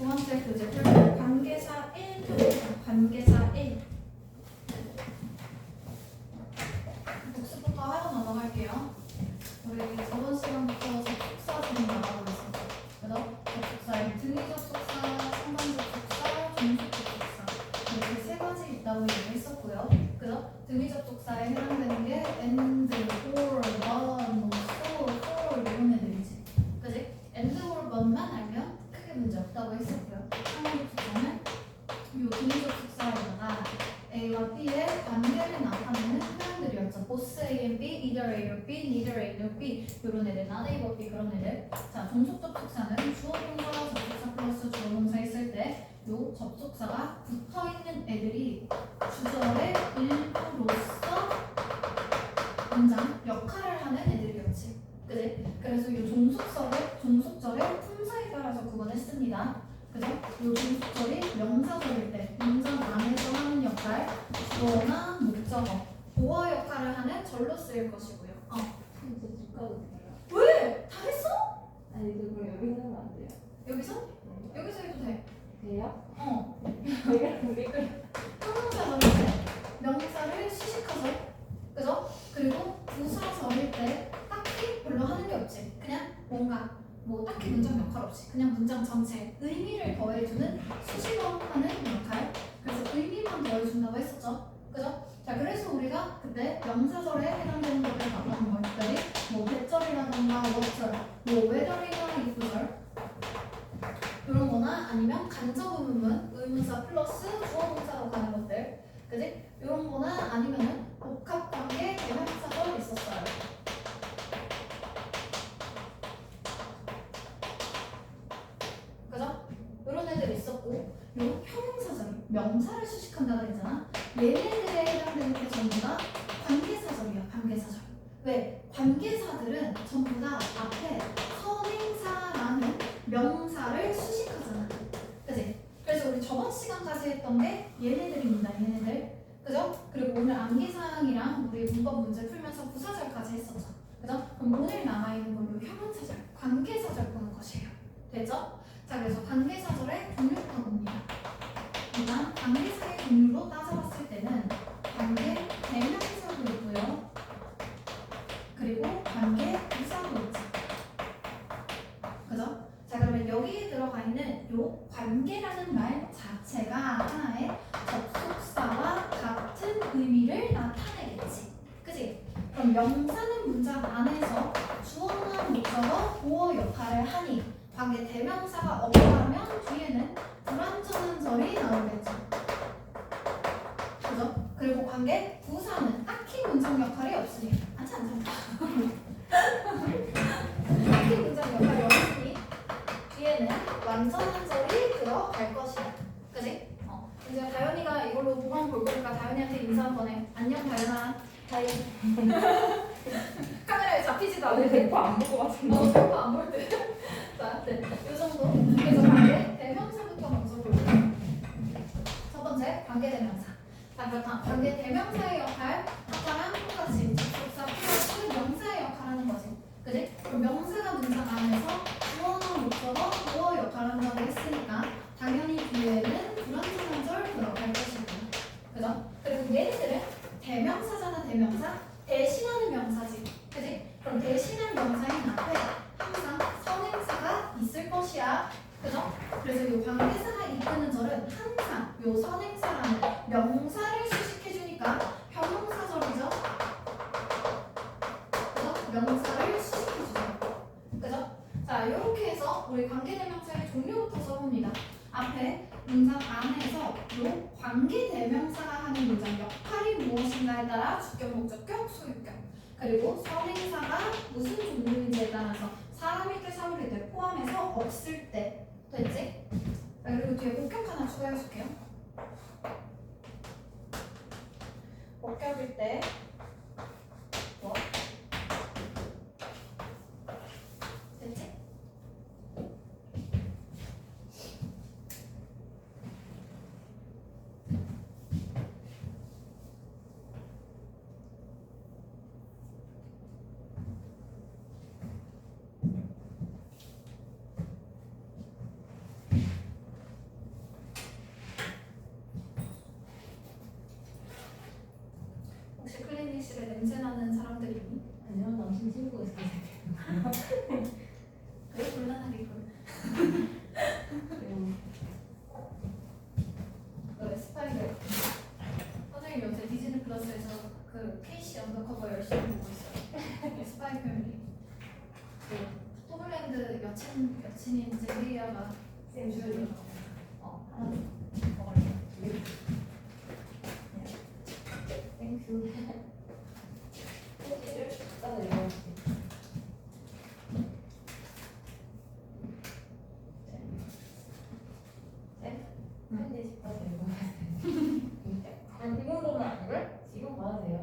번째 교재 펼 관계사 1 펴볼게요. 관계사 1. 복습부터 하러 넘어갈게요. 우리 저번 시간부터 접속사 지금 나가고 있었죠. 그래서 접속사에 등위 접속사, 상관 접속사, 종속 접속사 이렇게 세 가지 있다고 얘기했었고요. 그래서 등위 접속사에 해당되는 게 and, or, but, 뭐, so, for 이런 애들이지. 그지? and, or, but만 알면 크게 문제 없다고 했었고요. 상관 접속사는 요 등위 접속사에다가 A와 B의 관계를 나타내는 표현들이었죠. both A and B, either A or B, neither A nor B 이런 애들, not A but B 그런 애들. 자, 종속 접속사는 주어 동사, 접속사 플러스 주어 동사 있을 때 요 접속사가 붙어 있는 애들이 주절의 일부로서 문장 역할을 하는 애들이었지. 그지? 그래서 요 종속절의 품사에 따라서 구분했습니다. 그죠? 요 종속절이 명사절일 때 문장 안에서 하는 역할, 주어나 목적어, 보어 역할을 하는 절로 쓰일 것이고요. 이제 집 가도 돼요? 왜? 다 했어? 아니 그럼 여기서 하면 안 돼요? 여기서? 네. 여기서 해도 돼. 돼요? 여기랑 우리 형용사절일 때 명사를 수식하죠. 그죠? 그리고 부사절일 때 딱히 별로 하는 게 없지. 그냥 뭔가 뭐 딱히 문장 역할 없이 그냥 문장 전체에 의미를 더해주는 수식어하는 역할. 그래서 의미만 더해준다고 했었죠. 그죠? 자, 그래서 우리가 그때 명사절에 해당되는 것들 나오는 것들이 뭐 배절이라던가 워절, 뭐 whether이나 if절 이런 거나 아니면 간접 의문문, 의문사 플러스 주어 동사로 가는 것들, 그지? 이런 거나 아니면은 복합관계 대명사절 있었어요. 그죠? 이런 애들 있었고, 요 형용사절, 명사를 수식한다 그랬잖아. 얘네들에 해당되는 게 전부 다 관계사절이야, 관계사절. 왜? 관계사들은 전부 다 앞에 선행사라는 명사를 수식하잖아. 그지? 그래서 우리 저번 시간까지 했던 게 얘네들입니다, 얘네들. 그죠? 그리고 오늘 암기사항이랑 우리 문법 문제 풀면서 부사절까지 했었죠. 그죠? 그럼 오늘 남아있는 걸로 형용사절, 관계사절 보는 것이에요. 됐죠? 자, 그래서 관계사절의 종류부터 봅니다. 일단 관계사의 종류로 따져봤을 때는 관계 대명사도 있고요. 그리고 관계 부사도 있죠. 그죠? 자, 그러면 여기에 들어가 있는 요 관계라는 말 자체가 하나의 접속사와 같은 의미를 나타내겠지. 그지? 그럼 명사는 문장 안에서 주어나 목적어, 보어 역할을 하니 관계 대명사가 없다면 뒤에는 불완전한 절이 나오겠죠. 그죠? 그리고 관계 부사는 딱히 문장 역할이 없으니 앉아. 딱히 문장 역할이 없으니 뒤에는 완전한 절이 들어갈 것이야. 그지? 이제 다현이가 이걸로 보강 볼 거니까 다현이한테 인사 한번 해. 안녕 다현아. 다이. 카메라에 잡히지도 않을 때. 대포 안 보고 왔는데. 대포 안 볼 때. 자, 네. 이 정도. 그래서 관계 대명사부터 먼저 볼게요. 첫 번째 관계 대명사. 자, 그렇다. 관계 대명사의 역할 아까랑 똑같이 접속사 플러스 명사의 역할하는 거지. 그지? 그럼 명사가 문장 안에서 주어나 목적어, 보어 역할을 한다고 했으니까 당연히 뒤에는 불완전한 절 들어갈 것이고. 그죠? 그리고 얘네들은 대명사잖아, 대명사. 대신하는 명사지. 그지? 그럼 대신할 명사인 앞에 항상 선행사가 있을 것이야. 그죠? 그래서 이 관계사가 이끄는 절은 항상 이 선행사라는 명사를 수식해주니까 형용사절이죠. 그죠? 명사를 수식해주죠. 그죠? 자, 이렇게 해서 우리 관계대명사의 종류부터 써봅니다. 앞에 문장 안에서 요 관계대명사가 하는 문장 역할이 무엇인가에 따라 주격, 목적격, 소유격. 그리고 선행사가 무슨 종류인지에 따라서 사람일 때, 사물일 때 포함해서 없을 때. 됐지? 자, 그리고 뒤에 목격 하나 추가해줄게요. 목격일 때 뭐? 됐지? 여친인 젤리아가 쌤 주세요. 하나 먹을래. 땡큐. 편지를 따로 읽어볼게요. 쌤? 편지 집 가서 읽어야 돼. 아니, 이 정도는 안 돼? 지금 봐도 돼요.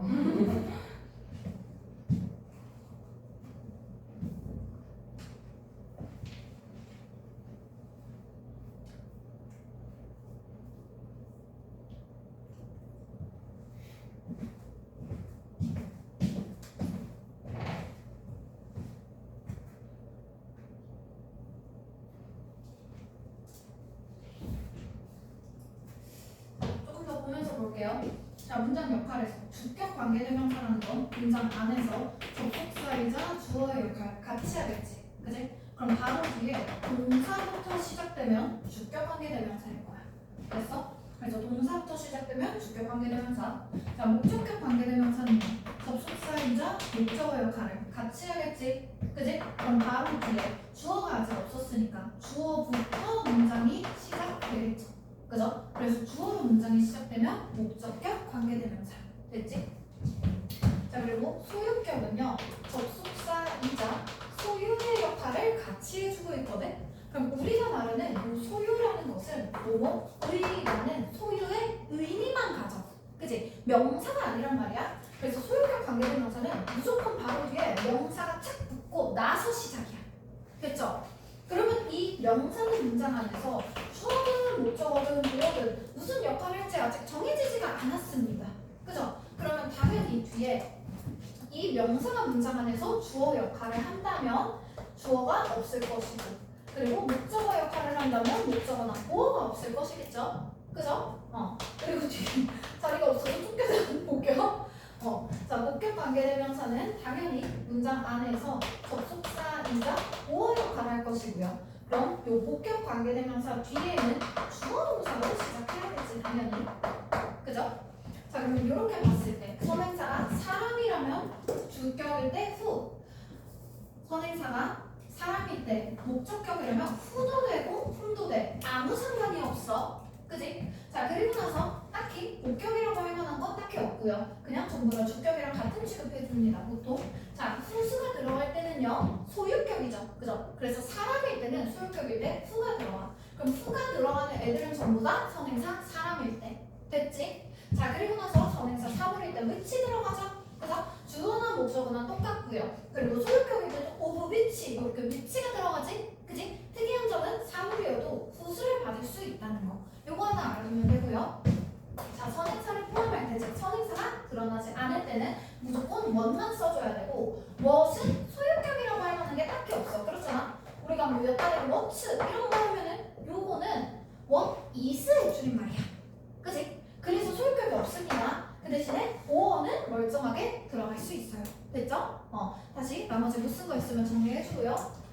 조금 더 보면서 볼게요. 자, 문장 역할에서 주격 관계대명사라는 건 문장 안에서 접속사이자 주어의 역할 같이 하겠지. 그지? 그럼 바로 뒤에 동사부터 시작되면 주격 관계대명사일 거야. 됐어? 그래서 동사부터 시작되면 주격 관계대명사. 자, 목적격 관계대명사는 접속사이자 목적어 역할을 같이 하겠지. 그지? 그럼 바로 뒤에 주어가 아직 없었으니까 주어부터 문장이 시작되겠죠. 그죠? 그래서 주어로 문장이 시작되면 목적격 관계대명사. 됐지? 자, 그리고 소유격은요, 접속사이자 소유의 역할을 같이 해주고 있거든? 그럼 우리가 말하는 이 소유라는 것은 우리라는 소유의 의미만 가져. 그치? 명사가 아니란 말이야. 그래서 소유격 관계대명사는 무조건 바로 뒤에 명사가 착 붙고 나서 시작이야. 됐죠? 그러면 이 명사는 문장 안에서 주어든 목적어든 보어든 무슨 역할을 할지 아직 정해지지가 않았습니다. 그죠? 그러면 당연히 뒤에 이 명사가 문장 안에서 주어 역할을 한다면 주어가 없을 것이고, 그리고 목적어 역할을 한다면 목적어나 보어가 없을 것이겠죠? 그죠? 그리고 뒤에 자리가 없어서 쫓겨서 볼게요. 자, 목격 관계대명사는 당연히 문장 안에서 접속사이자 보어 역할을 할 것이고요. 그럼 요 목격 관계대명사 뒤에는 주어 동사로 시작해야겠지, 당연히. 그죠? 자, 그러면 이렇게 봤을 때 선행사가 사람이라면 주격일 때 후, 선행사가 사람일 때 목적격이라면 후도 되고 흠도 돼. 아무 상관이 없어. 그지? 자, 그리고 나서 딱히 목격이라고 할 만한 건 딱히 없고요. 그냥 전부 다 주격이랑 같은 취급해줍니다, 보통. 자, 후수가 들어갈 때는요, 소유격이죠. 그죠? 그래서 사람일 때는 소유격일 때 후가 들어가. 그럼 후가 들어가는 애들은 전부 다 선행사 사람일 때. 됐지? 자, 그리고 나서 선행사 사물일 때 which 들어가죠? 그래서 주어나 목적어나 똑같고요. 그리고 소유격일 때도 of which, 이렇게 which가 들어가지? 그지? 특이한 점은 사물이어도 후수를 받을 수 있다는 거. 요거 하나 알아두면 되고요. 자, 선행사를 포함할 때, 즉 선행사가 드러나지 않을 때는 무조건 what만 써줘야 되고, what은 소유격이라고 할 만한 게 딱히 없어. 그렇잖아? 우리가 뭐 여기다가 what 이런 거 하면은 요거는 what is의 줄임말이야. 그지? 그래서 소유격이 없습니다. 그 대신에 보어는 멀쩡하게 들어갈 수 있어요. 됐죠? 다시 나머지 못 쓴 거 있으면 정리해주고요.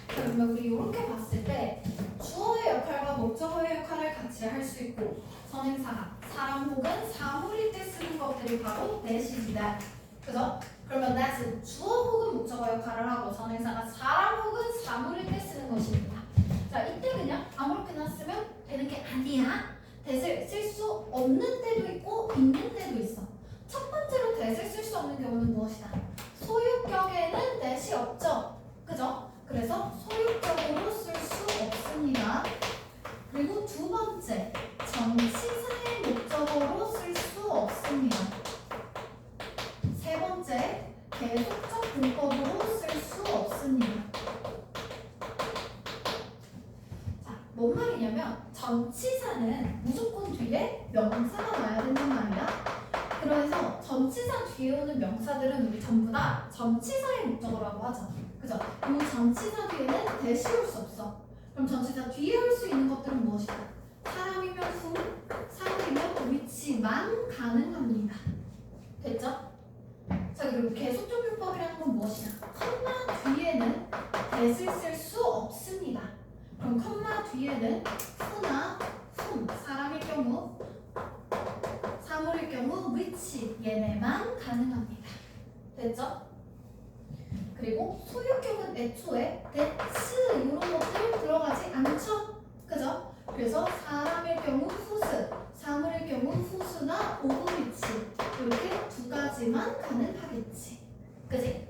그러면 우리 이렇게 봤을 때 주어의 역할과 목적어의 역할을 같이 할 수 있고, 선행사가 사람 혹은 사물일 때 쓰는 것들이 바로 that이다. 그죠? 그러면 that은 주어 혹은 목적어 역할을 하고, 선행사가 사람 혹은 사물일 때 쓰는 것입니다. 자, 이때 그냥 아무렇게나 쓰면 되는 게 아니야. that을 쓸 수 없는 때도 있고 있는 때도 있어. 첫 번째로 that을 쓸 수 없는 경우는 무엇이다? 소유격에는 that이 없죠. 그죠? 그래서 소유격으로 쓸 수 없습니다. 그리고 두 번째, 정치사의 목적어로 쓸 수 없습니다. 세 번째, 계속적 문법으로 쓸 수 없습니다. 자, 뭔 말이냐면 전치사는 무조건 뒤에 명사가 나야 된단 말이야. 그래서 전치사 뒤에 오는 명사들은 우리 전부 다 전치사의 목적어라고 하죠. 그죠? 이 전치사 뒤에는 대시 올 수 없어. 그럼 전치사 뒤에 올 수 있는 것들은 무엇이다? 사람이면 who, 사물이면 which만 가능합니다. 됐죠? 자, 그리고 계속적용법이라는 건 무엇이냐? 컴마 뒤에는 that을 쓸 수 없습니다. 그럼 컴마 뒤에는 who나 whom, 사람일 경우, 사물일 경우 which, 얘네만 가능합니다. 됐죠? 그리고 소유격은 애초에 that 이런 것들 들어가지 않죠? 그죠? 그래서 사람일 경우 whose, 사물일 경우 whose나 of which 이렇게 두 가지만 가능하겠지. 그지?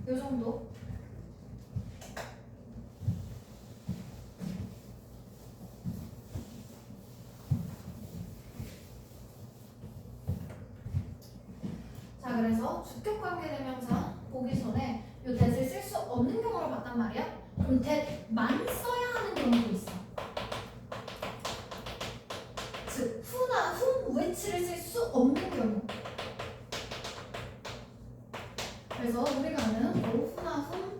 요 정도. 자, 그래서 주격관계대명사 보기 전에 요 that을 쓸 수 없는 경우를 봤단 말이야. 그럼 that만 써야 하는 경우도 있어. 즉, who나 whom, which를 쓸 수 없는 경우. 그래서 우리가 아는 who나 whom,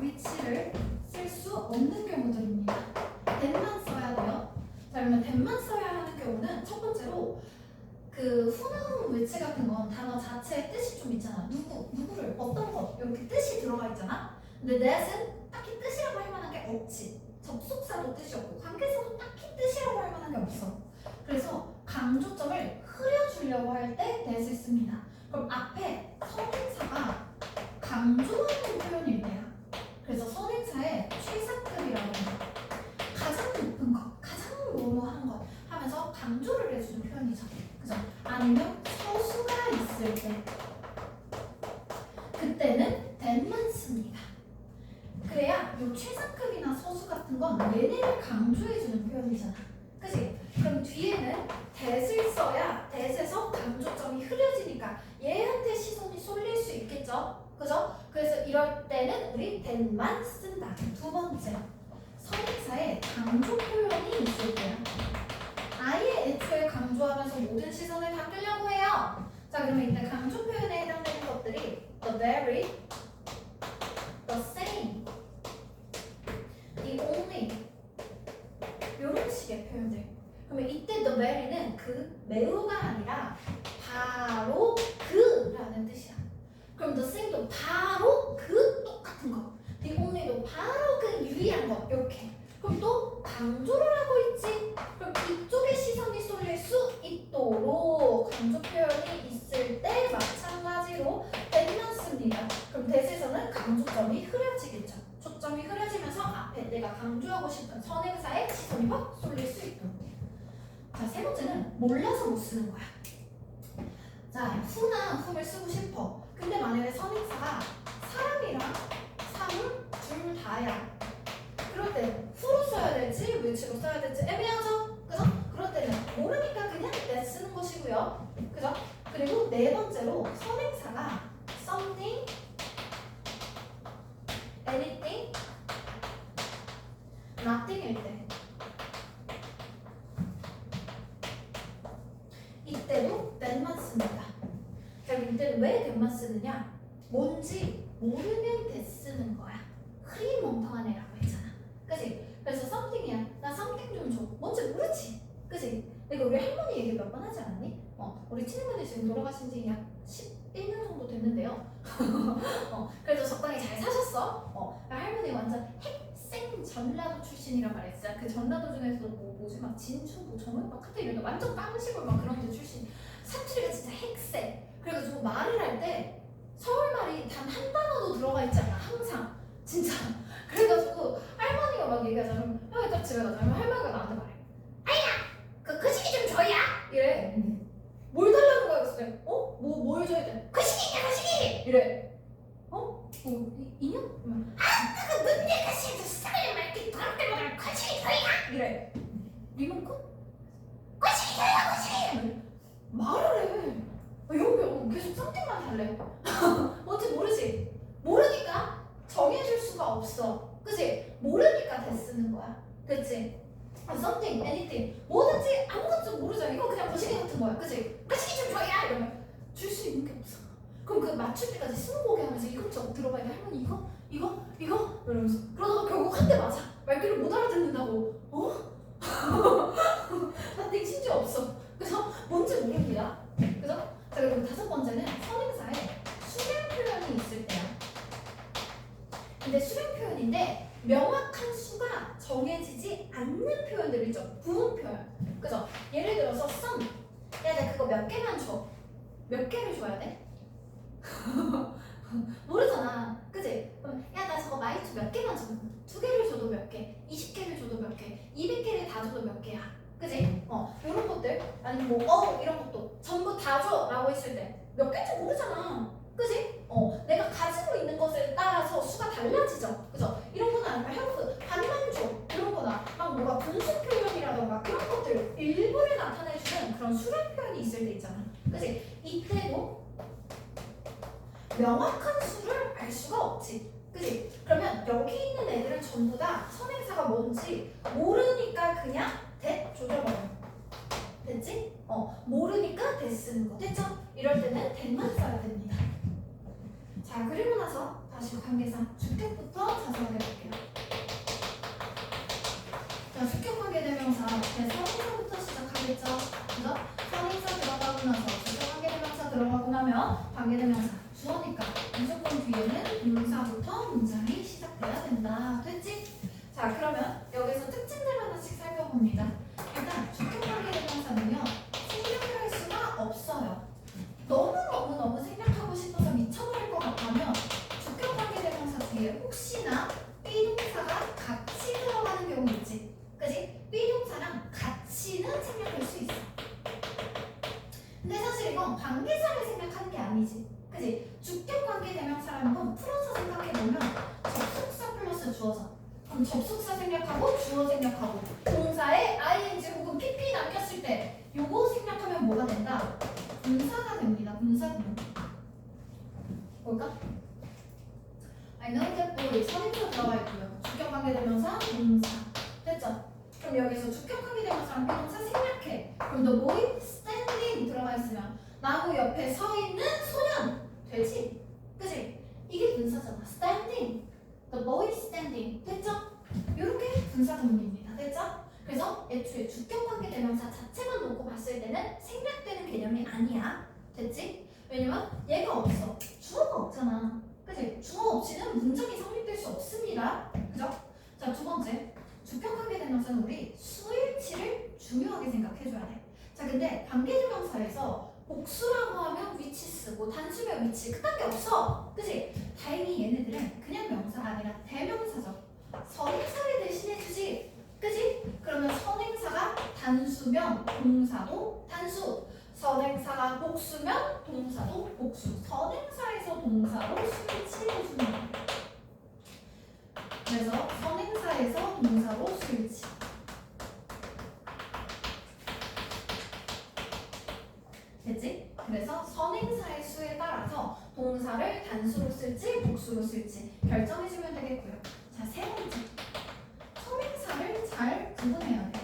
which를 쓸 수 없는 경우들입니다. that만 써야 돼요. 자, 그러면 that만 써야 하는 경우는 첫 번째로 그 who나 whom, which 같은 건 단어 자체의 뜻이 좀 있잖아. 누구를, 어떤 것 이렇게 뜻이 들어가 있잖아. 근데 that은 딱히 뜻이라고 할 만한 게 없지. 접속사도 뜻이 없고 관계사도 딱히 뜻이라고 할 만한 게 없어. 그래서 강조점을 흐려주려고 할 때 that을 씁니다. 그럼 앞에 선행사가 강조하는 표현일 때야. 그래서 선행사의 최상급이라는 거, 가장 높은 것, 가장 뭐뭐하는 것 하면서 강조를 해주는 표현이죠. 그죠? 아니면 서수가 있을 때 그때는 that만 씁니다. 그래야 요 최상급이나 서수 같은 건 얘네를 강조해주는 표현이잖아. 그치? 그럼 뒤에는 that을 써야 that에서 강조점이 흐려지니까 얘한테 시선이 쏠릴 수 있겠죠? 그죠? 그래서 이럴 때는 우리 that만 쓴다. 두 번째, 선행사에 강조 표현이 있을 때야. 아예 애초에 강조하면서 모든 시선을 다 끌려고 해요. 자, 그러면 이때 강조 표현에 해당되는 것들이 the very, the same, the only 이런 식의 표현들. 그러면 이때 the very는 그 매우가 아니라 바로 그라는 뜻이야. 그럼 the same도 바로 그 똑같은 거, the only도 바로 그 유일한 거 이렇게. 그럼 또 강조를 하고 있지. 그럼 이쪽에 시선이 쏠릴 수 있도록 강조 표현이 있을 때 마찬가지로 that만 씁니다. 그럼 that에서는 강조점이 흐려지겠죠. 초점이 흐려지면서 앞에 내가 강조하고 싶은 선행사에 시선이 확 쏠릴 수 있도록. 자, 세 번째는 몰라서 못 쓰는 거야. 자, who나 whom을 쓰고 싶어. 근데 만약에 선행사가 사람이랑 사물 둘 다야. 그럴 때 who로 써야 될지 which로 써야 될지 애매하죠? 그죠? 그럴 때는 모르니까 그냥 that 쓰는 것이고요. 그죠? 그리고 네 번째로 선행사가 something, anything, nothing일 때 이때도 that만 씁니다. 자, 이때는 왜 that만 쓰느냐? 뭔지 모르면 that 쓰는 거야. 흐리멍텅한 애라고 했잖아. 그치? 그래서 something이야. 나 something 좀 줘. 뭔지 모르지? 그치? 내가 우리 할머니 얘기 몇 번 하지 않았니? 우리 친할머니 지금 돌아가신 지 약 11년 정도 됐는데요. 그래서 적당히 잘 사셨어. 할머니 완전 핵생 전라도 출신이란 말이야. 진짜 그 전라도 중에서도 뭐지? 막 진주, 뭐 정읍, 막 그때 이런 완전 빵 시골 막 그런 데 출신. 사투리가 진짜 핵세. 그래가지고 말을 할 때 서울말이 단 한 단어도 들어가 있지 않아. 항상. 진짜. 그래가지고 할머니가 막 얘기하잖아. 그럼 형이 딱 집에 가자. 그러면 할머니가 나한테 말해. 아야! 그 시기 좀 줘야? 이래. 뭘 달라는 거야? 그랬을 때 뭘 줘야 돼? 그 시기냐 그 시기! 이래. 인형? 그 눈대 그 시기 쌀을 막 이렇게 더럽게 먹으면 그 시기 줘야? 이래. 리모컨? 그 시기 줘야 그 시기! 말을 해. 여기 계속 썸띵만 할래. 뭔지 모르지? 모르니까 정해줄 수가 없어. 그치? 모르니까 대 쓰는 거야. 그치? something, anything 뭐든지 아무것도 모르잖아. 이거 그냥 거시기 같은 거야. 그치? 거시기 좀 줘야! 이러면 줄 수 있는 게 없어. 그럼 그 맞출 때까지 스무고개 하면서 이것저것 들어봐야 돼. 할머니 이거? 이러면서 그러다가 결국 한 대 맞아. 말귀를 못 알아듣는다고. nothing 심지어 없어. 그래서 뭔지 모릅니다. 그죠? 자, 그럼 다섯 번째는 선행사에 정해지지 않는 표현들 있죠. 부분 표현. 그죠? 예를 들어서 some. 야, 나 그거 몇 개만 줘. 몇 개를 줘야 돼? 모르잖아. 그지? 그럼 야, 나 저거 마이쮸 몇 개만 줘. 2개를 줘도 몇 개, 20개를 줘도 몇 개, 200개를 다 줘도 몇 개야. 그지? 이런 것들. 아니면 뭐, 이런 것도. 전부 다 줘. 라고 했을 때 몇 개인지 모르잖아. 그지? 내가 가지고 있는 것에 따라서 수가 달라지죠. 그죠? 이런 거는 아니면 help, 반만 줘. 이런 거나, 막 뭐가 분수 표현이라던가 그런 것들, 일부를 나타내주는 그런 수량 표현이 있을 때 있잖아. 그지? 이때도 명확한 수를 알 수가 없지. 그지? 그러면 여기 있는 애들은 전부 다 선행사가 뭔지 모르니까 그냥 대 조져버려. 됐지? 모르니까 대 쓰는 거. 됐죠? 이럴 때는 대만 써야 됩니다. 자, 그리고 나서 다시 관계사 주격부터 자세하게 볼게요. 자, 주격 관계대명사 선행사부터 시작하겠죠? 그죠? 선행사 들어가고 나서 주격 관계대명사 들어가고 나면 관계대명사 주어니까 무조건 뒤에는 동사부터 문장이 시작돼야 된다. 됐지? 자, 그러면 여기서 특징들 하나씩 살펴봅니다. 일단 주격 관계대명사는요 생략할 수가 없어요. 너무 생략하고 싶어서 미쳐버릴 것 같다면 주격 관계대명사 뒤에 혹시나 B동사가 같이 들어가는 경우 있지. 그지? B동사랑 같이는 생략할 수 있어. 근데 사실 이건 관계사를 생략하는 게 아니지. 그지? 주격 관계대명사라는 건 풀어서 생각해보면 접속사 플러스 주어잖아. 그럼 접속사 생략하고 주어 생략하고 동사에 ing 혹은 pp 남겼을 때 요거 생략하면 뭐가 된다? 분사가 됩니다. 분사구문. 볼까? I know that boy 선행사 들어가 있고요. 주격 관계대명사 동사. 됐죠? 그럼 여기서 주격 관계대명사랑 비동사 생략해. 그럼 the boy standing 들어가 있으면 나무 옆에 서 있는 소년 되지? 그지? 이게 분사잖아. standing. The boy standing. 됐죠? 이렇게 분사구문입니다. 됐죠? 그래서 애초에 주격 관계대명사 자체만 놓고 봤을 때는 생략되는 개념이 아니야. 됐지? 왜냐면 얘가 없어. 주어가 없잖아. 그치? 주어 없이는 문장이 성립될 수 없습니다. 그죠? 자, 두 번째. 주격 관계대명사는 우리 수일치를 중요하게 생각해줘야 돼. 자, 근데 관계대명사에서 복수라고 하면 위치 쓰고 단수면 위치 그딴 게 없어. 그치? 다행히 얘네들은 그냥 명사가 아니라 대명사죠. 선행사를 대신해주지. 그지? 그러면 선행사가 단수면 동사도 단수, 선행사가 복수면 동사도 복수, 선행사에서 동사로 수일치해주는 거예요. 그래서 선행사에서 동사로 수일치. 됐지? 그래서 선행사의 수에 따라서 동사를 단수로 쓸지 복수로 쓸지 결정해주면 되겠고요. 자, 세 번째. 선행사를 잘 구분해야 돼.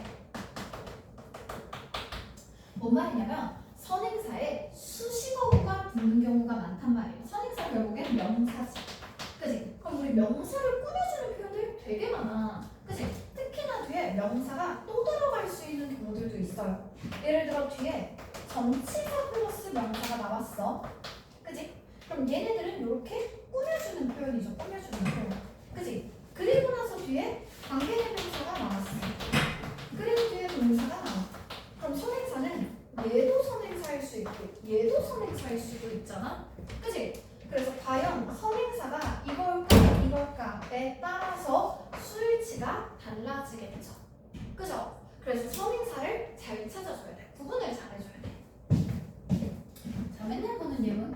뭔 말이냐면 선행사에 수식어구가 붙는 경우가 많단 말이에요. 선행사 결국엔 명사지. 그지? 그럼 우리 명사를 꾸며주는 표현들 되게 많아. 그지? 특히나 뒤에 명사가 또 들어갈 수 있는 경우들도 있어요. 예를 들어 뒤에 전치사 플러스 명사가 나왔어. 그지? 그럼 얘네들은 이렇게 꾸며주는 표현이죠. 꾸며주는 표현. 그지? 그리고 나서 뒤에 관계대명사가 나왔어. 그리고 뒤에 동사가 나와. 그럼 선행사는 얘도 선행사일 수 있고 얘도 선행사일 수도 있잖아. 그지? 그래서 과연 선행사가 이걸까에 따라서 수일치가 달라지겠죠. 그죠? 그래서 선행사를 잘 찾아줘야 돼. 구분을 잘 해줘야 돼. 자, 맨날 보는 예문.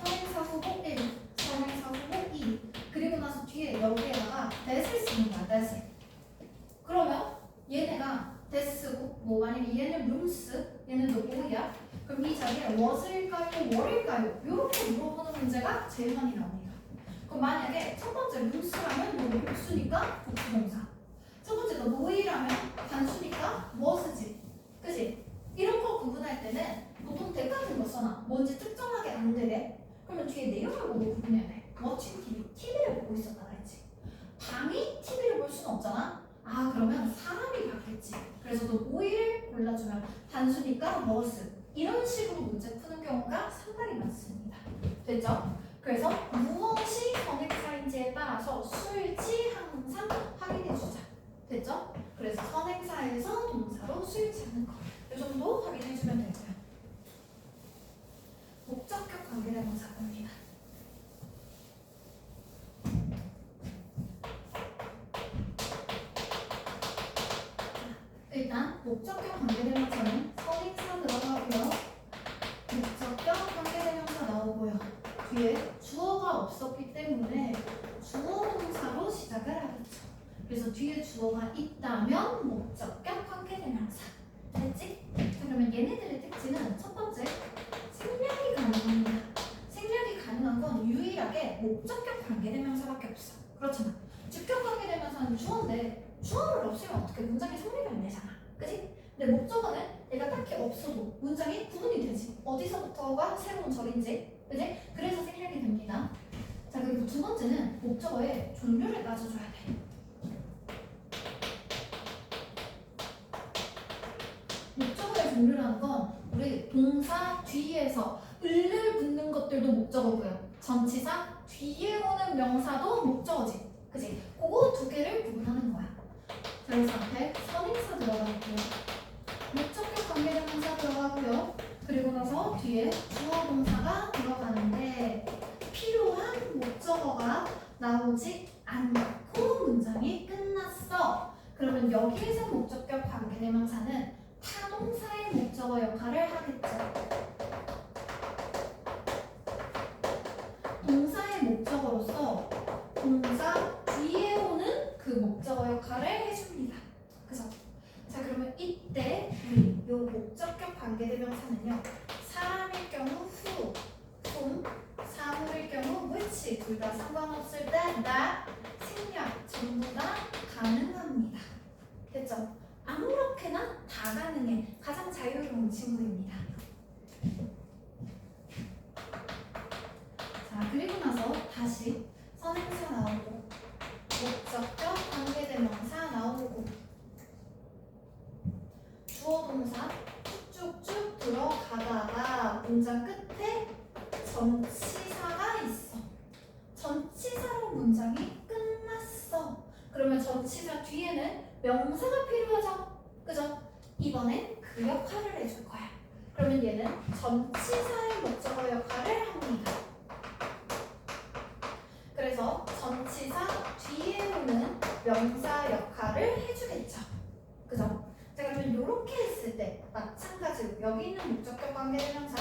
선행사 후보 1, 선행사 후보 2. 그리고 나서 뒤에 여기에다가 that을 쓰는 거야. that을. 그러면 얘네가 that 쓰고 뭐 만약에 얘는 rooms, 얘는 또 뭐야? 그럼 이 자리에 was일까요? were일까요? 이렇게 물어보는 문제가 제일 많이 나옵니다. 그럼 만약에 첫 번째 rooms라면 뭐 복수니까 복수동사. 첫 번째 너 뭐이라면 단수니까 was지. 그지? 이런 거 구분할 때는 보통 대 같은 거 써놔. 뭔지 특정하게 안 되게. 그러면 뒤에 내용을 보고 구분해야 돼. watching TV, TV를 보고 있었다가 했지. 방이 TV를 볼 수는 없잖아. 아, 그러면 사람이 봤겠지. 그래서 너 뭐이를 골라주면 단수니까 was. 이런 식으로 문제 푸는 경우가 상당히 많습니다. 됐죠? 그래서 무엇이 선행사인지에 따라서 수일치 항상 확인해주자. 됐죠? 그래서 선행사에서 동사로 쓰이지 않는 거. 이 정도 확인해주면 되고요. 목적격 관계대명사 봅니다. 일단 목적격 관계대명사는 선행사 들어가고요. 목적격 관계대명사 나오고요. 뒤에 주어가 없었기 때문에 주어 동사로 시작을 하겠죠. 그래서 뒤에 주어가 있다면 목적격 관계대명사. 됐지? 자, 그러면 얘네들의 특징은 첫 번째, 생략이 가능합니다. 생략이 가능한 건 유일하게 목적격 관계대명사밖에 없어. 그렇잖아. 주격 관계대명사는 주어인데 주어를 없으면 어떻게 문장이 성립이 안 되잖아. 그치? 근데 목적어는 얘가 딱히 없어도 문장이 구분이 되지. 어디서부터가 새로운 절인지. 그치? 그래서 생략이 됩니다. 자, 그리고 두 번째는 목적어의 종류를 따져줘야 돼. 목적어의 종류라는 건 우리 동사 뒤에서 을을 붙는 것들도 목적어고요. 전치사 뒤에 오는 명사도 목적어지. 그치? 그거 두 개를 구분하는 거야. 자, 그래서 앞에 선행사 들어가고요. 목적격 관계대명사 들어가고요. 그리고 나서 뒤에 주어 동사가 들어가는데 필요한 목적어가 나오지 않고 문장이 끝났어. 그러면 여기에서 목적격 관계대명사는 타동사의 목적어 역할을 하겠죠. 동사의 목적어로서 동사 뒤에 오는 그 목적어 역할을 해줍니다. 그죠? 자, 그러면 이때 우리 요 목적격 관계대명사는요. 사람일 경우 who, whom, 사물일 경우 which 둘 다 상관없을 때 that, 생략 전부 다 가능합니다. 됐죠? 아무렇게나 다 가능해. 가장 자유로운 친구입니다. 자, 그리고 나서 다시 선행사 나오고 목적격 관계대명사 나오고 주어 동사 쭉쭉쭉 들어가다가 문장 끝에 전치사가 있어. 전치사로 문장이 끝났어. 그러면 전치사 뒤에는 명사가 필요하죠. 그죠? 이번엔 그 역할을 해줄 거야. 그러면 얘는 전치사의 목적어 역할을 합니다. 그래서 전치사 뒤에 오는 명사 역할을 해주겠죠. 그죠? 자, 그러면 이렇게 했을 때 마찬가지로 여기 있는 목적격 관계대명사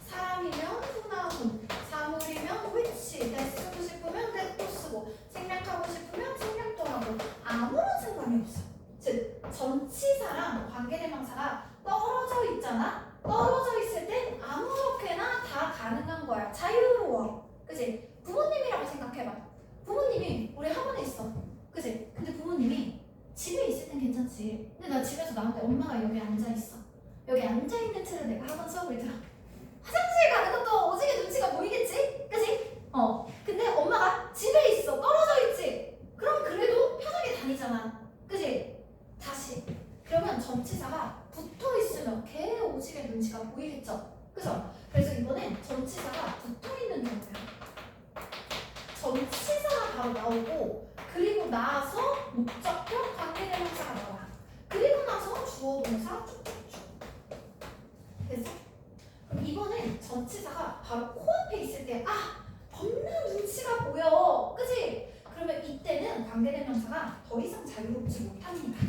사람이면 who나 whom, 사물이면 which, that 쓰고 싶으면 that도 쓰고 생략하고 싶으면 생략도 하고 아무런 상관이 없어. 즉 전치사랑 관계대명사가 떨어져 있잖아. 떨어져 있을 땐 아무렇게나 다 가능한 거야. 자유로워. 그치? 부모님이라고 생각해봐. 부모님이 우리 학원에 있어. 그치? 근데 부모님이 집에 있을 땐 괜찮지. 근데 나 집에서 나한테 엄마가 여기 앉아있어. 여기 앉아있는 채로 내가 학원 수업을 들어. 화장실 가는 것도 오지게 눈치가 보이겠지? 그치? 근데 엄마가 집에 있어. 떨어져 있지? 그럼 그래도 편하게 다니잖아. 그치? 다시. 그러면 전치사가 붙어 있으면 걔 오지게 눈치가 보이겠죠? 그죠? 그래서 이번엔 전치사가 붙어 있는 경우야. 전치사가 바로 나오고 그리고 나서 목적격 관계대명사가 나와. 그리고 나서 주어 동사 쭉쭉쭉. 됐어? 그럼 이번엔 전치사가 바로 코앞에 있을 때 겁나 눈치가 보여. 그치? 그러면 이때는 관계대명사가 더 이상 자유롭지 못합니다.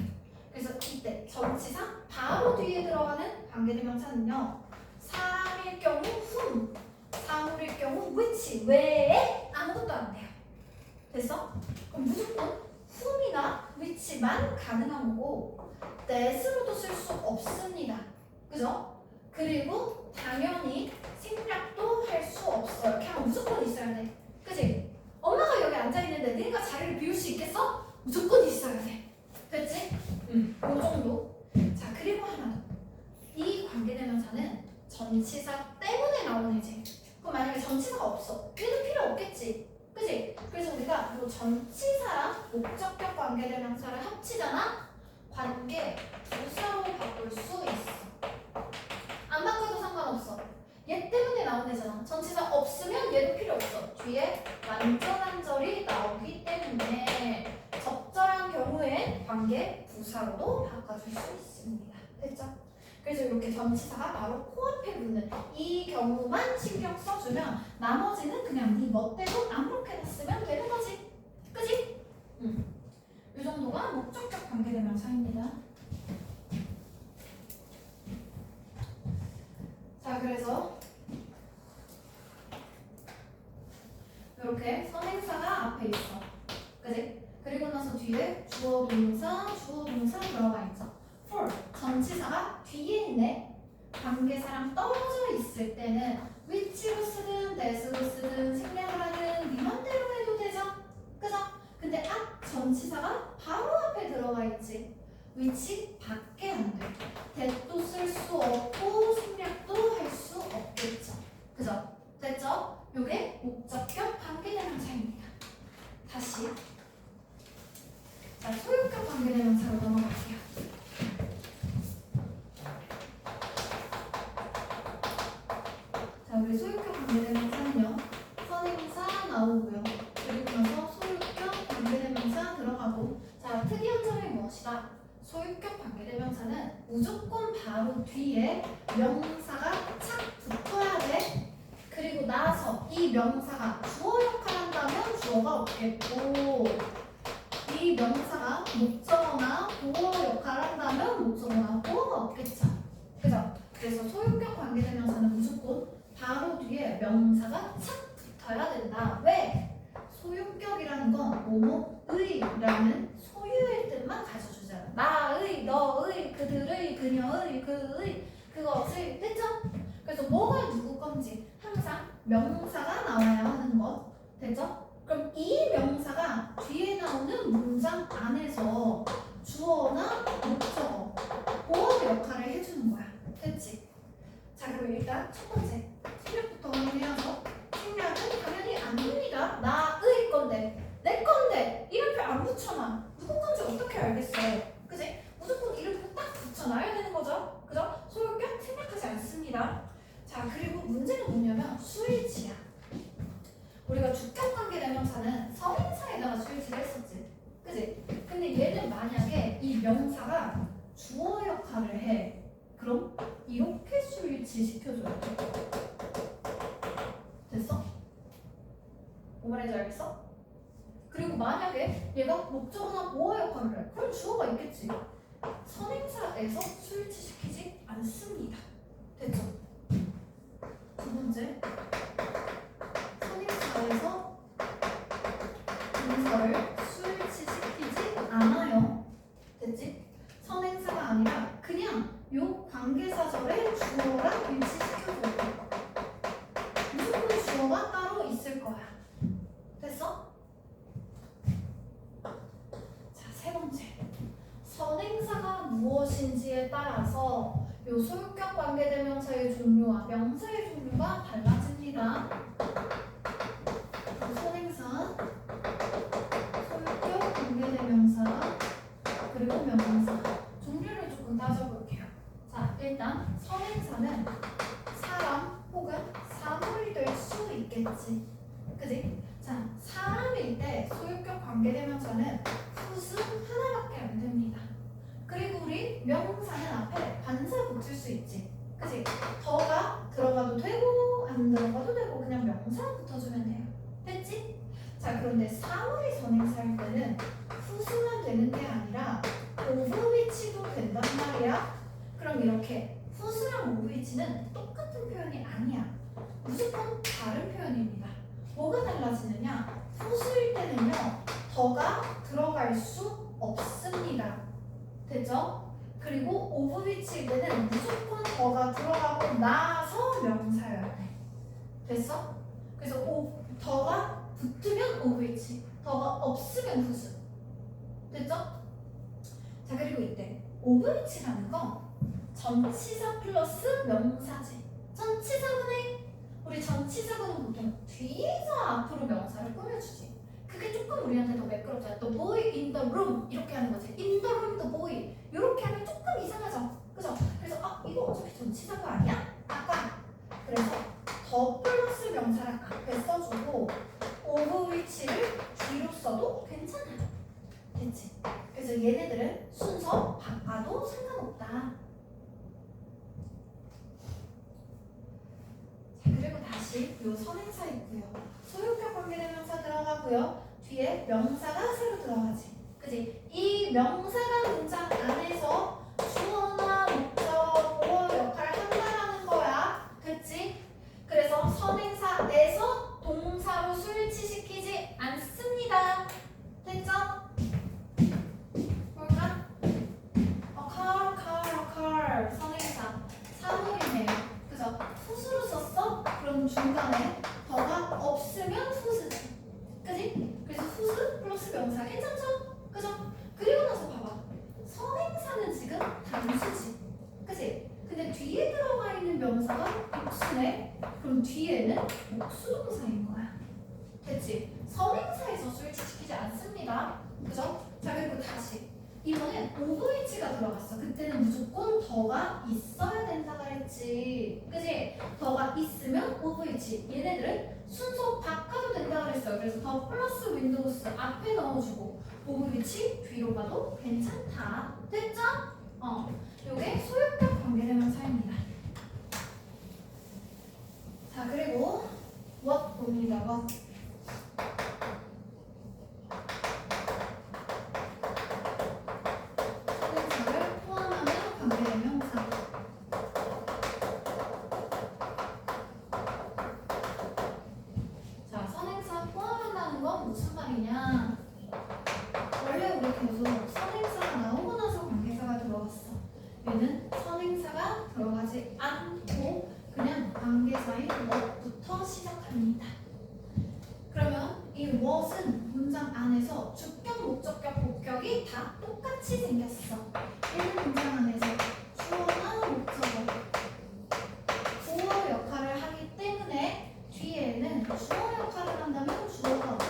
그래서 이때 전치사 바로 뒤에 들어가는 관계대명사는요. 사람일 경우 whom, 사물일 경우 which 외에 아무것도 안 돼요. 됐어? 그럼 무조건 whom이나 which만 가능한 거고 that으로도 쓸 수 없습니다. 그죠? 그리고 당연히 생략도 할 수 없어요. 그냥 무조건 있어야 돼. 그치? 엄마가 여기 앉아있는데 네가 자리를 비울 수 있겠어? 무조건 있어야 돼. 됐지? 요 정도. 자, 그리고 하나 더. 이 관계대명사는 전치사 때문에 나오는 애지. 그럼 만약에 전치사가 없어. 얘는 필요 없겠지. 그치? 그래서 우리가 이 전치사랑 목적격 관계대명사를 합치잖아? 관계 부사로 바꿀 수 있어. 안 바꿔도 상관없어. 얘 때문에 나온 애잖아. 전치사 없으면 얘도 필요 없어. 뒤에 완전한 절이 나오기 때문에 적절한 경우에 관계 부사로도 바꿔줄 수 있습니다. 됐죠? 그래서 이렇게 전치사가 바로 코앞에 붙는 이 경우만 신경 써주면 나머지는 그냥 네 멋대로 아무렇게나 쓰면 되는 거지. 그지? 이 정도가 목적격 관계대명사입니다. 자, 그래서 이렇게 선행사가 앞에 있어. 그지? 그리고 나서 뒤에 주어 동사 들어가 있죠. for 전치사가 뒤에 있네. 관계사랑 떨어져 있을 때는 which로 쓰든 that으로 쓰든 생략을 하는 네 맘대로 해도 되죠. 그죠? 근데 앞 전치사가 바로 앞에 들어가 있지. which 밖에 안 돼. that도 쓸 수 없고 생략도 할 수 없겠죠. 그죠? 됐죠? 요게 목적격 관계대명사입니다. 다시 자, 소유격 관계대명사로 넘어갈게요. 자, 우리 소유격 관계대명사는요. 선행사 나오고요. 그리고 나서 소유격 관계대명사 들어가고. 자, 특이한 점이 무엇이다? 소유격 관계대명사는 무조건 바로 뒤에 명사가 착 붙어야 돼. 그리고 나서 이 명사가 주어 역할을 한다면 주어가 없겠고, 이 명사가 목적어나 보어 역할을 한다면 목적어나 보어가 없겠죠. 그죠? 그래서 소유격 관계대명사는 무조건 바로 뒤에 명사가 착 붙어야 된다. 왜? 소유격이라는 건 뭐뭐의라는 소유의 뜻만 가져주잖아. 나의, 너의, 그들의, 그녀의, 그의, 그것을. 됐죠? 그래서 뭐가 누구 건지 항상 명사가 나와야 하는 것. 됐죠? 그럼 이 명사가 뒤에 나오는 문장 안에서 주어나 목적어, 보어 역할을 해주는 거야. 됐지? 자, 그럼 일단 첫 번째 생략부터 확인해서 생략은 당연히 안 됩니다. 나의 건데, 내 건데 이름표 안 붙여놔. 누구 건지 어떻게 알겠어? 그지? 무조건 이름표 딱 붙여놔야 되는 거죠. 그죠? 소유격 생략하지 않습니다. 자, 그리고 문제는 뭐냐면 수일치야. 우리가 주격관계대명사는 선행사에다가 수일치를 했었지. 그지? 근데 얘는 만약에 이 명사가 주어 역할을 해. 그럼 이렇게 수일치 시켜줘야 돼. 됐어? 뭐 말인지 알겠어? 그리고 만약에 얘가 목적어나 보어 역할을 해. 그럼 주어가 있겠지. 선행사에서 수일치 시키지 않습니다. 됐죠? 두 번째, 선행사에서 동사를 수일치시키지 않아요. 됐지? 선행사가 아니라 그냥 요 관계사절에 주어랑 일치시켜줘야 돼. 무조건 주어가 따로 있을 거야. 됐어? 자, 세 번째, 선행사가 무엇인지에 따라서 요 소유격 관계대명사의 종류와 명사의 종류가 달라집니다. 선행사, 소유격 관계대명사, 그리고 명사 종류를 조금 따져볼게요. 자, 일단 선행사는 사람 혹은 사물이 될 수 있겠지. 그지? 자, 사람일 때 소유격 관계대명사는复수 하나밖에 안 됩니다. 그리고 우리 명사는 앞에 반사 붙일 수 있지. 그치? 더가 들어가도 되고 안 들어가도 되고 그냥 명사 붙어주면 돼요. 됐지? 자, 그런데 사물이 선행사일 때는 후수만 되는 게 아니라 오브위치도 된단 말이야. 그럼 이렇게 후수랑 오브위치는 똑같은 표현이 아니야. 무조건 다른 표현입니다. 뭐가 달라지느냐? 후수일 때는요, 더가 들어갈 수 없습니다. 됐죠? 그리고 오브위치일 때는 무조건 더가 들어가고 나서 명사여야 돼. 됐어? 그래서 더가 붙으면 오브위치, 더가 없으면 후수. 됐죠? 자, 그리고 이때 오브위치라는 건 전치사 플러스 명사지. 전치사분해. 우리 전치사분은 보통 뒤에서 앞으로 명사를 꾸며주지. 그게 조금 우리한테 더 매끄럽잖아. The boy in the room 이렇게 하는 거지. In the room, the boy 이렇게 하면 조금 이상하죠. 그죠? 그래서 이거 어차피 전치사가 아니야? 아까 그래서 더 플러스 명사를 앞에 써주고 오브 위치를 뒤로 써도 괜찮아. 됐지? 얘네들은 순서 바꿔도 상관없다. 자, 그리고 다시 요 선행사 있고요. 소유격 관계대명사 들어가고요. 뒤에 명사가 새로 들어가지. 그지? 이 명사가 문장 안에서 주어나 목적, 보어 역할을 한다라는 거야. 그치? 그래서 선행사에서 동사로 수일치시키지 않습니다. 됐죠? 볼까? occur 선행사 사물이네요. 그죠? 푸스로 썼어? 그럼 중간에 더가 없으면 푸스지. 그지? 그래서 푸스 플러스 명사 괜찮죠? 그죠? 그리고 나서 봐봐. 선행사는 지금 단수지. 그지? 근데 뒤에 들어가 있는 명사가 복수네? 그럼 뒤에는 목수동사인 거야. 됐지? 선행사에서 수일치시키지 않습니다. 그죠? 자, 그리고 다시. 이번엔 OVH가 들어갔어. 그때는 무조건 더가 있어야 된다 그랬지. 그지? 더가 있으면 OVH. 얘네들은 순서 바꿔도 된다 그랬어요. 그래서 더 플러스 윈도우스 앞에 넣어주고 OVH 뒤로 가도 괜찮다. 됐죠? 요게 소유격 관계대명사입니다. 자, 그리고 what 봅니다. what. 선행사를 포함하는 관계대명사. 자, 선행사 포함한다는 건 무슨 말이냐? 원래 우리 계속 선행사가 나오고 나서 관계사가 들어갔어. 얘는 선행사가 들어가지 않고 그냥 관계사인 what부터 시작합니다. 그러면 이 what은 문장 안에서 주격, 목적격, 복격이 다 똑같이 생겼어. 얘는 문장 안에서 주어나 목적어, 주어 역할을 하기 때문에 뒤에는 주어 역할을 한다면 주어가 없고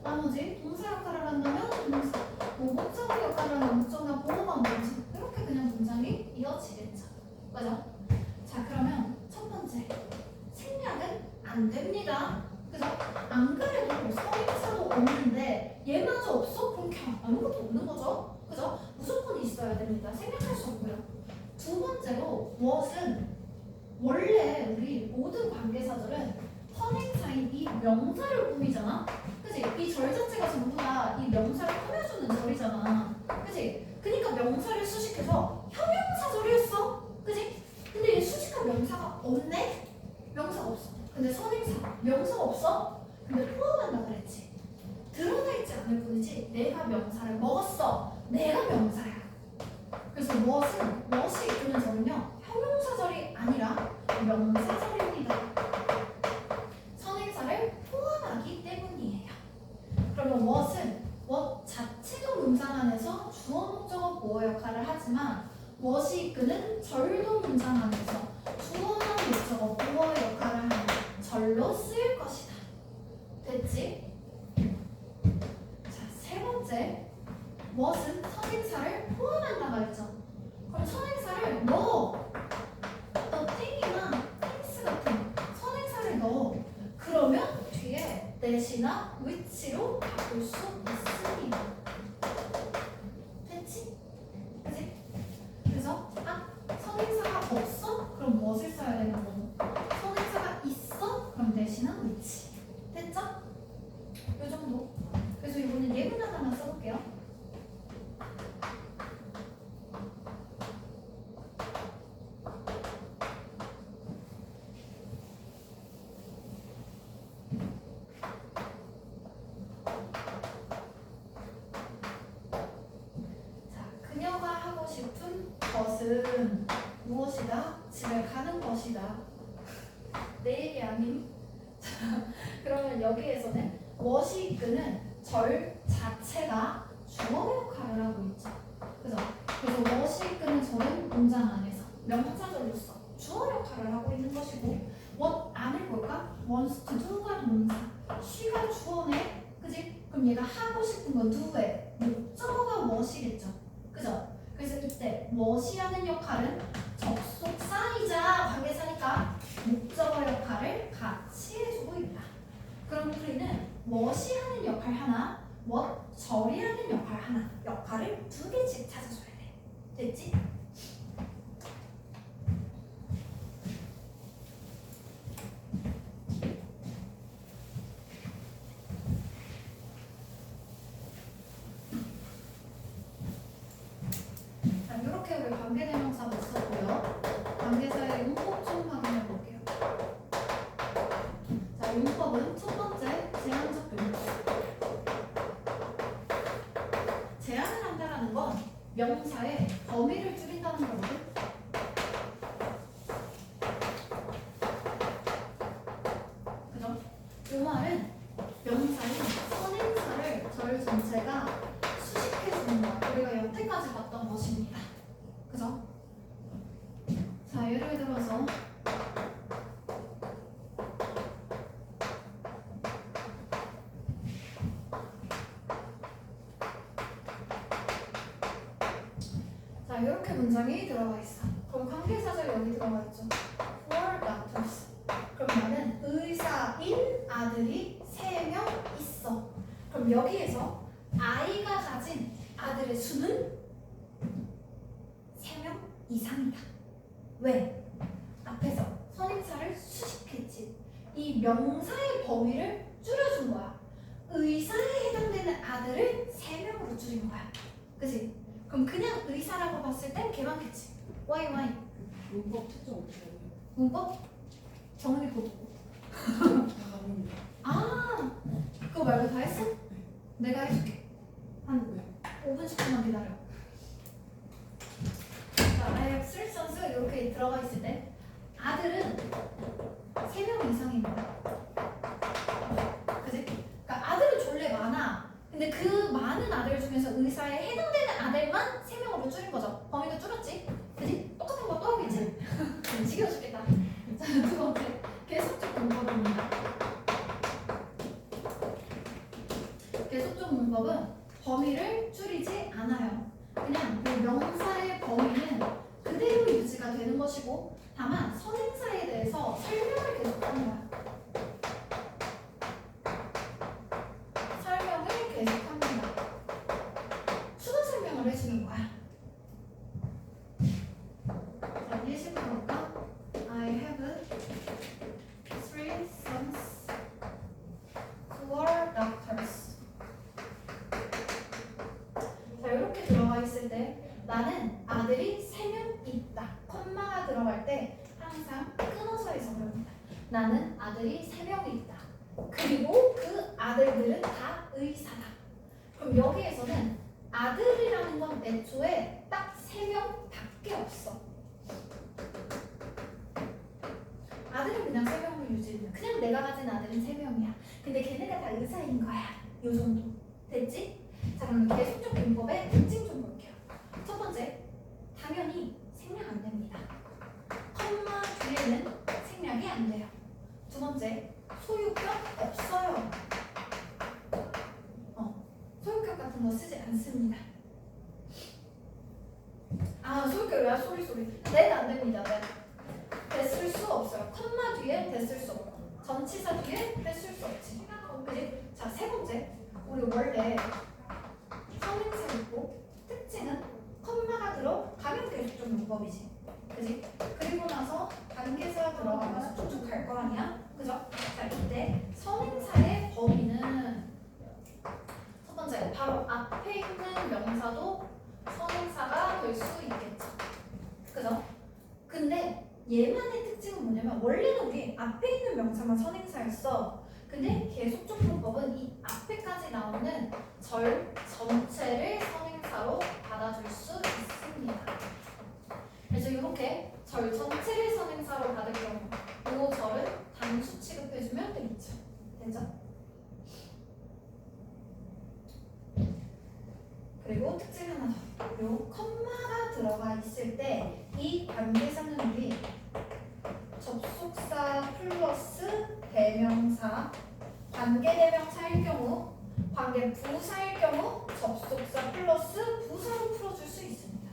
나머지 동사 역할을 한다면 동사, 뭐 목적어 역할을 하는 목적어나 보어가 뭐지? 이렇게 그냥 문장이 이어지겠죠. 그죠? 자, 그러면 첫 번째 생략은 안 됩니다. 그죠? 안 그래도 선행사도 없는데 얘마저 없어? 그럼 그냥 아무것도 없는 거죠. 그죠? 무조건 있어야 됩니다. 생략할 수 없고요. 두 번째로 what은 원래 우리 모든 관계사들은 선행사인 이 명사를 꾸미잖아. 그치? 이 절 자체가 전부 다 이 명사를 꾸며주는 절이잖아. 그치? 그러니까 명사를 수식해서 형용사절이었어. 그치? 근데 이 수식한 명사가 없네? 명사가 없어. 근데 선행사 명사가 없어? 근데 포함한다 그랬지. 드러나 있지 않을 뿐이지 내가 명사를 먹었어. 내가 명사야. 그래서 mu엇이 이끄는 절은요 형용사절이 아니라 명사절입니다. 선행사를 포함하기 때문이에요. 그러면 mu엇은 what 자체도 문장 안에서 주어, 목적어, 보어 역할을 하지만 mu엇이 이끄는 절도 문장 안에서 주어나 목적어, 보어 역할을 하는 절로 쓰일 것이다. 됐지? 자, 세 번째 mu엇은 선행사를 포함한다 말했죠. 그럼 선행사를 넣어. thing이나 things 같은 선행사를 넣어. 그러면 뒤에 that이나 which로 바꿀 수 있습니다. 됐지? 그치? 그래서 선행사가 없어? 그럼 무엇을 써야 되는 거고 선행사가 있어? 그럼 that이나 which. 됐죠? 요 정도. 그래서 이거는 예문 하나만 써볼게요. 그녀가 하고 싶은 것은 무엇이다? 집에 가는 것이다. 내 얘기 아님? 자, 그러면 여기에서는 무엇이 이끄는 절 자체가 주어 역할을 하고 있죠. 그죠? 그래서 무엇이 이끄는 절은 문장 안에서 명사절로서 주어 역할을 하고 있는 것이고 what 안을 볼까? wants to do가 동사, she가 주어네. 그지? 그럼 얘가 하고 싶은 건 do에 목적어가 무엇이겠죠? 그죠? 그래서 이때 무엇이라는 역할은 접속사이자 관계사니까 목적어 역할을 같이 해주고 있다. 그럼 우리는 무엇이 하는 역할 하나, 뭐? 처리하는 역할 하나, 역할을 두 개씩 찾아줘야 돼. 됐지? 자, 이렇게 우리 관계대명사 못 썼고요. 관계사의 용법 좀 확인해 볼게요. 자, 용법은 첫 번째 제한적 용법. 제한을 한다라는 건 명사의 범위를 줄인다는 거거든. 그죠? 이 말은 명사인 선행사를 절 전체가 수식해주는 거야. 우리가 여태까지 봤던 것입니다. 그죠? 자, 예를 들어서 자, 이렇게 문장이 들어가 있어. 그럼 관계사절 여기 들어가 있죠. For doctors. 그럼 나는 의사인 아들이 3명 있어. 그럼 여기에서 아이가 가진 아들의 수는 3명 이상이다. 왜? 앞에서 선행사를 수식했지. 이 명사의 범위를 줄여준 거야. 의사에 해당되는 아들을 3명으로 줄인 거야. 그치? 그럼 그냥 의사라고 봤을 땐 개 많겠지. Why? 문법 채점 어떻게 해요? 문법? 정은이 그거 보고. 아, 그거 말고 다 했어? 내가 해줄게. 한 5분, 10분만 기다려. 자, I have three sons 이렇게 들어가 있을 때 아들은 3명 이상입니다. 그지? 그러니까 아들은 졸래 많아. 근데 그 많은 아들 중에서 의사에 해당되는 아들만 3명으로 줄인 거죠. 범위도 줄었지? 그지? 똑같은 거 또 하고 있지? 지겨워 죽겠다. 자, 두 번째. 계속적 문법입니다. 계속적 문법은 범위를 줄이지 않아요. 그냥 그 명사의 범위는 그대로 유지가 되는 것이고 다만 선행사에 대해서 설명을 계속하는 거야. 설명을 계속합니다. 추가 설명을 해주는 거야. 자, 예시 볼까? I have three sons who are doctors. 자, 이렇게 들어가 있을 때 나는 아들이 3명 있다. 콤마가 들어갈 때 항상 끊어서 해석합니다. 나는 아들이 3명 있다. 그리고 그 아들들은 다 의사다. 그럼 여기에서는 아들이라는 건 애초에 딱 3명밖에 없어. 아들은 그냥 3명을 유지해. 그냥 내가 가진 아들은 3명이야. 근데 걔네가 다 의사인 거야. 요 정도. 됐지? 자, 그럼 계속적 문법의 특징 좀 볼게요. 첫 번째, 당연히 생략 안 됩니다. 컴마 뒤에는 생략이 안 돼요. 두 번째, 소유격 없어요. 소유격 같은 거 쓰지 않습니다. 아, 소유격이야? 소리. 네, 안 됩니다. 네. 됐을 수 없어요. 컴마 뒤에 됐을 수 없고 전치사 뒤에 됐을 수 없지. 그지? 자, 세 번째, 우리 원래 선행사 있고 특징은 컴마가 들어가면 계속적 문법이지. 그지? 그리고 나서 관계사 들어가면서 쭉쭉 갈 거 아니야? 그죠? 자, 이때 선행사의 범위는 첫 번째, 바로 앞에 있는 명사도 선행사가 될 수 있겠죠. 그죠? 근데 얘만의 특징은 뭐냐면 원래는 우리 앞에 있는 명사만 선행사였어. 근데 계속적 문법은 이 앞에까지 나오는 절 전체를 선행사로 받아줄 수 있습니다. 그래서 이렇게 절 전체를 선행사로 받을 경우 이 절은 단수 취급해주면 되겠죠. 되죠? 그리고 특징 하나 더. 요 컴마가 들어가 있을 때 이 관계사는 우리 접속사 플러스 대명사, 관계대명사일 경우, 관계부사일 경우 접속사 플러스 부사로 풀어줄 수 있습니다.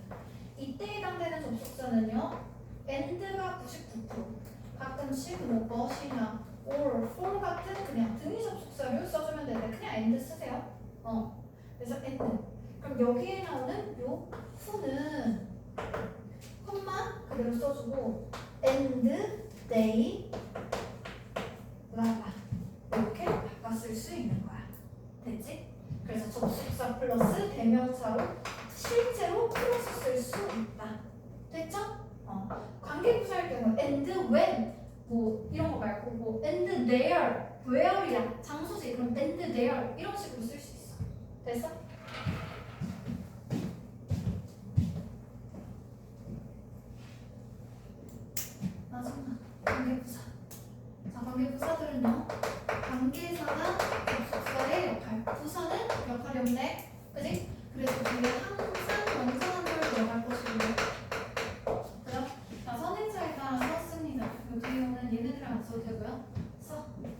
이때 해당되는 접속사는요, and가 99%, 가끔씩 뭐 but이나 or, for 같은 그냥 등위 접속사를 써주면 되는데 그냥 and 쓰세요. 그래서 and. 그럼 여기에 나오는 요 who는 콤마 그대로 써주고 and they 라라 이렇게 바꿔 쓸 수 있는 거야. 됐지? 그래서 접속사 플러스 대명사로 실제로 플러스 쓸 수 있다. 됐죠? 관계부사일 경우 and when 뭐 이런 거 말고 뭐 and there where이랑 장소지 그럼 and there 이런 식으로 쓸 수 있어. 됐어? 마지막 관계부사. 자, 관계부사들은요. 관계사나 접속사의 역할. 부사는 역할이 없네. 그지? 그래서 뒤에 항상 완전한 걸 들어갈 것이고. 그죠? 자, 선행사에 따라서 씁니다. 이 뒤에 오는 얘네들이랑 안 써도 되고요. 써. 그럼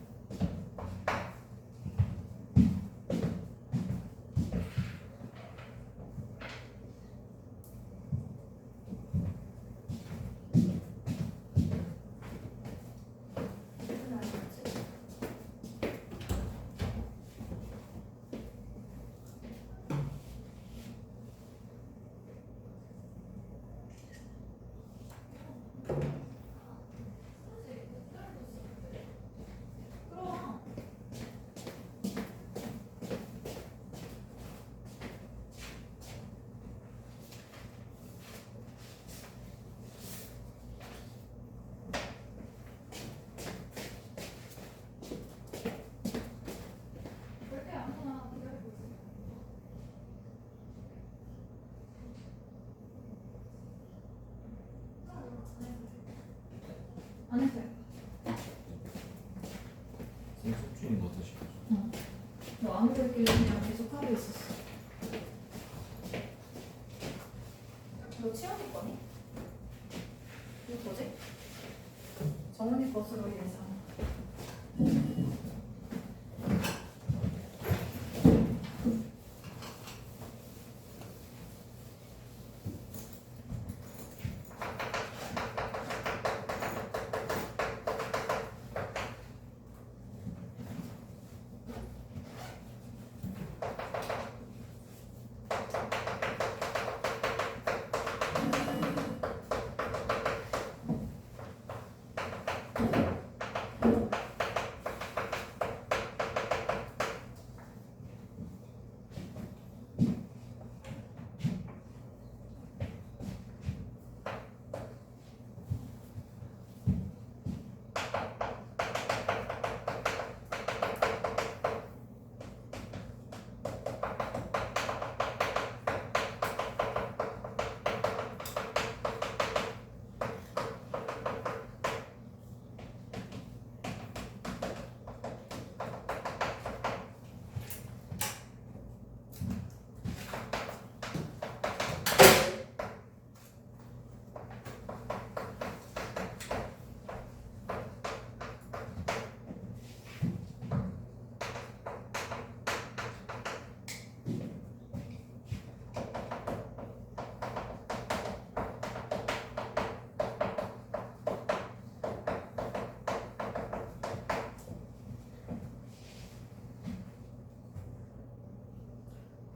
그렇게 아무거나 기다려보세요. 안 했어요. 선생님 속주인 거 같으시죠? 너 아무렇게 그냥 계속 하고 있었어. 너 치원이 거니? 이거 뭐지? 정은이 것으로 예상.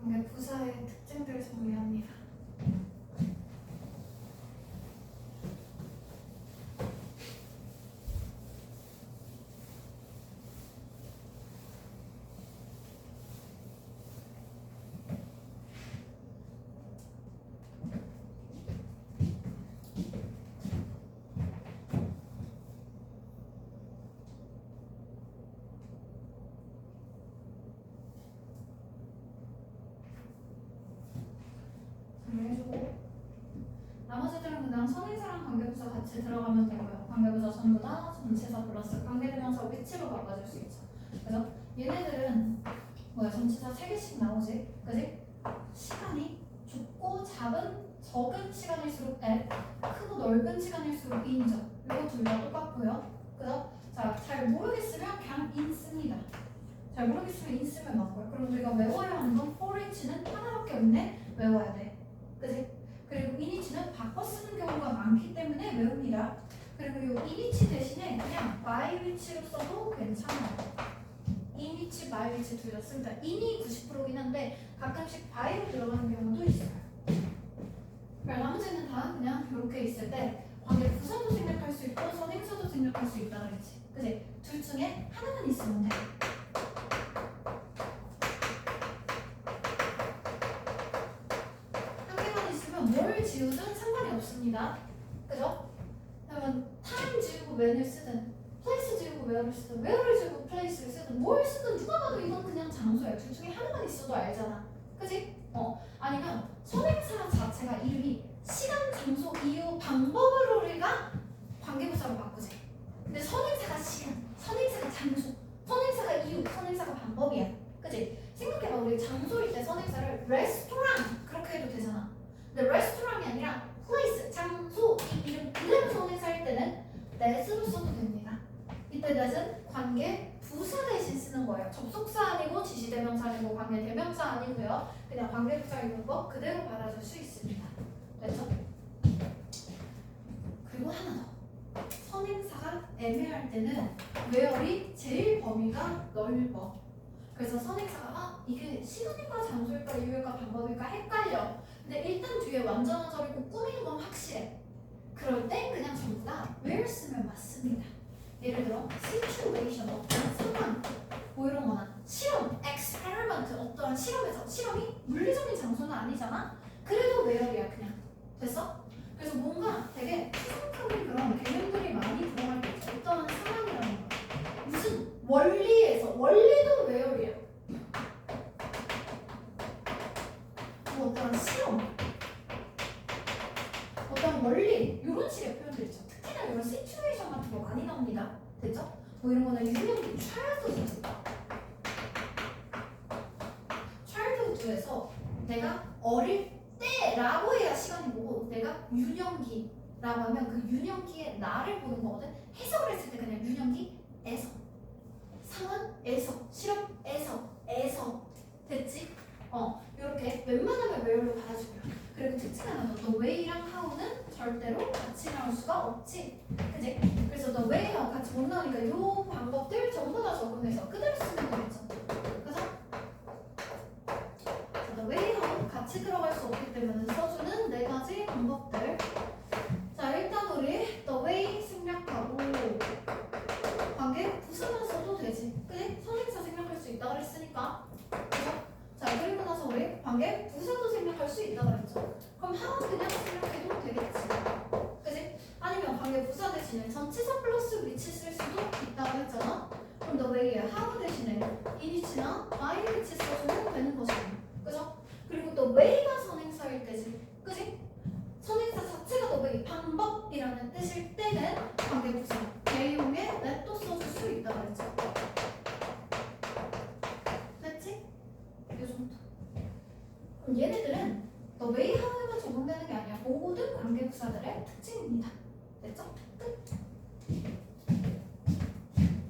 오늘 부사의 특징들 정리합니다. 정리해주고 나머지들은 그냥 선행사랑 관계부사 같이 들어가면 되고요. 관계부사 전부 다 전치사 플러스 관계대명사 위치로 바꿔줄 수 있죠. 그래서 얘네들은 뭐야 전치사 3개씩 나오지, 그지? 시간이 좁고 적은 시간일수록 L, 크고 넓은 시간일수록 in이죠. 이거 둘 다 똑같고요. 그죠? 자, 잘 모르겠으면 그냥 in 씁니다. 잘 모르겠으면 in 쓰면 맞고요. 그럼 우리가 외워야 하는 건 for each는 하나밖에 없네. 외워야 돼. 그지? 그리고 in이치는 바꿔 쓰는 경우가 많기 때문에 외웁니다. 그리고 이 in이치 대신에 그냥 by which로 써도 괜찮아요. in which, by which 둘 다 씁니다. in이 90%긴 한데 가끔씩 by로 들어가는 경우도 있어요. 그럼 나머지는 다 그냥 이렇게 있을 때 관계 부사도 생략할 수 있고 선행사도 생략할 수 있다 그랬지. 그치? 둘 중에 하나만 있으면 돼. 한 개만 있으면 뭘 지우든 상관이 없습니다. 그죠? 그러면 time 지우고 when을 쓰든 place 지우고 where를 쓰든 where를 지우고 place를 쓰든 뭘 쓰든 누가 봐도 이건 그냥 장소야. 둘 중에 하나만 있어도 알잖아. 그치? 아니면 선행사 자체가 이름이 시간, 장소, 이유, 방법으로 우리가 관계부사로 바꾸지. 근데 선행사가 시간, 선행사가 장소, 선행사가 이유, 선행사가 방법이야. 그치? 생각해봐. 우리 장소일 때 선행사를 레스토랑 그렇게 해도 되잖아. 근데 레스토랑이 아니라 place, 장소, 이 이름 그대로 선행사일 때는 that으로 써도 됩니다. 이때 that은 관계 부사 대신 쓰는 거예요. 접속사 아니고 지시대명사 아니고 관계 대명사 아니고요. 그냥 관계 부사 있는 거 그대로 받아줄 수 있습니다. 됐죠? 그리고 하나 더. 선행사가 애매할 때는 where이 제일 범위가 넓어. 그래서 선행사가 이게 시간일까 장소일까 이유일까 방법일까 헷갈려. 근데 일단 뒤에 완전한 절이고 꾸미는 건 확실해. 그럴 땐 그냥 전부 다 where 쓰면 맞습니다. 예를 들어 situation 어떤 상황 뭐 이런 거나 실험 experiment 어떠한 실험에서 실험이 물리적인 장소는 아니잖아. 그래도 where이야 그냥. 됐어? 그래서 뭔가 되게 추상적인 그런 개념들이 많이 들어갈 때 있어. 어떠한 상황이라는 거. 무슨 원리에서 원리도 where이야. 뭐 어떠한 실험 어떤 원리 이런 식의 표현들 있죠. 특히나 이런 시츄에이션 같은 거 많이 나옵니다. 됐죠? 뭐 이런 거는 유형기 childhood childhood에서 내가 어릴 때라고 해야 시간이 보고 내가 유년기라고 하면 그 유년기의 나를 보는 거거든. 해석을 했을 때 그냥 유년기에서 상황에서 실험에서 됐지? 이렇게 웬만하면 where로 받아주고요. 그리고 특징 하나 더, the way랑 how는 절대로 같이 나올 수가 없지. 그치? 그래서 the way하고 같이 못 나오니까 이 방법들 전부 다 적응해서 그대로 쓰면 되겠죠. 그래서 the way하고 같이 들어갈 수 없기 때문에 써주는 네 가지 방법들. 자, 일단 우리 the way 생략하고 관계 부사만 써도 되지. 그치? 선행사 생략할 수 있다 그랬으니까. 그죠? 자, 그리고 나서 우리 관계 부사도 생략할 수 있다 그랬죠. 그럼 how는 그냥 생략해도 되겠지. 그치? 아니면 관계 부사 대신에 전치사 플러스 which 쓸 수도 있다고 했잖아. 그럼 the way에 how 대신에 in which나 by which 써주면 되는 것이고. 그죠? 그리고 또 way가 선행사일 때지. 그치? 선행사 자체가 the way 방법이라는 뜻일 때는 관계 부사 대용에 that도 써줄 수 있다 그랬죠. 됐지? 이 정도. 그럼 얘네들은 the way how에만 적용되는 게 아니야. 모든 관계부사들의 특징입니다. 됐죠?